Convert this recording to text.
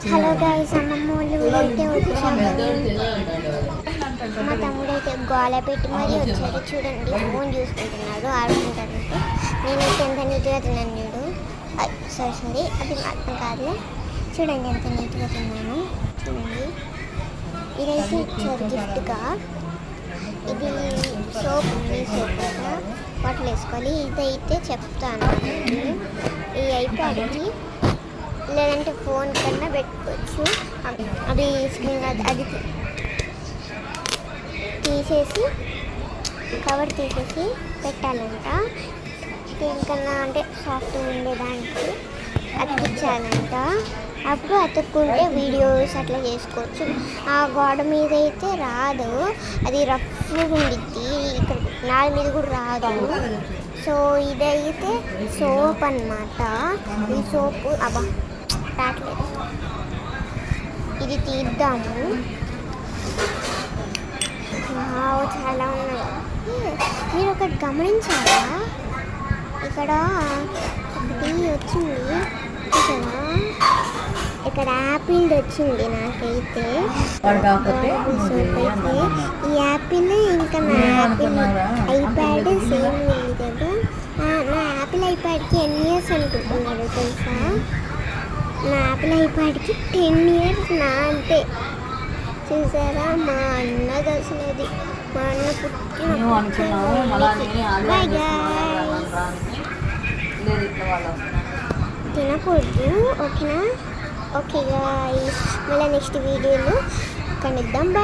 Hello guys, అమ్మమ్మ వాళ్ళు ఊరైతే వచ్చాము. మా తమ్ముడు అయితే గోల పెట్టి మరీ వచ్చారు. చూడండి, ఫోన్ చూసుకుంటున్నాడు, ఆడుకుంటానంటే. నేనైతే ఎంత నీట్గా తిన్నాను చూడు. సారీ, అది అర్థం కాదులే. చూడండి ఎంత నీట్గా తిన్నాను. చూడండి, ఇదైతే ఇచ్చారు గిఫ్ట్గా. ఇది సోప్ ఉంది, సోప్ కదా వాటిలో వేసుకోవాలి. ఇదైతే చెప్తాను. ఈ ఐప్యాడ్కి లేదంటే ఫోన్ కన్నా పెట్టుకోవచ్చు. అది స్క్రీన్ అది తీసేసి కవర్ తీసేసి పెట్టాలంట. దేనికన్నా అంటే సాఫ్ట్గా ఉండేదానికి అతికించాలంట. అప్పుడు అతుక్కుంటే వీడియోస్ అట్లా చేసుకోవచ్చు. ఆ గోడ మీద అయితే రాదు, అది రఫ్గా ఉండిద్ది. ఇక్కడ నాల మీద కూడా రాదు. సో ఇదైతే సోప్ అన్నమాట. ఈ సోపు అబ్బా రావట్లేదు. ఇది తీద్దాము. చాలా ఉన్నాయి. మీరు ఒకటి గమనించారా, ఇక్కడ ఒకటి వచ్చింది చూసారా, ఇక్కడ యాపిల్ వచ్చింది నాకైతే. ఈ యాపిల్ ఇంకా నా యాపిల్ ఐప్యాడ్ సేమ్ ఉంది కదా. నా యాపిల్ ఐప్యాడ్కి ఎన్ని ఇయర్స్ అనుకుంటున్నారు తెలుసా? నా యాపిల్ ఐప్యాడ్కి 10 years నా అంతే. చూసారా, మా అన్నది అసలు అది మా అన్న తినకూడదు. ఓకేనా? ఓకే గాయ్స్, మళ్ళీ నెక్స్ట్ వీడియోలో కనిద్దాం. బాయ్.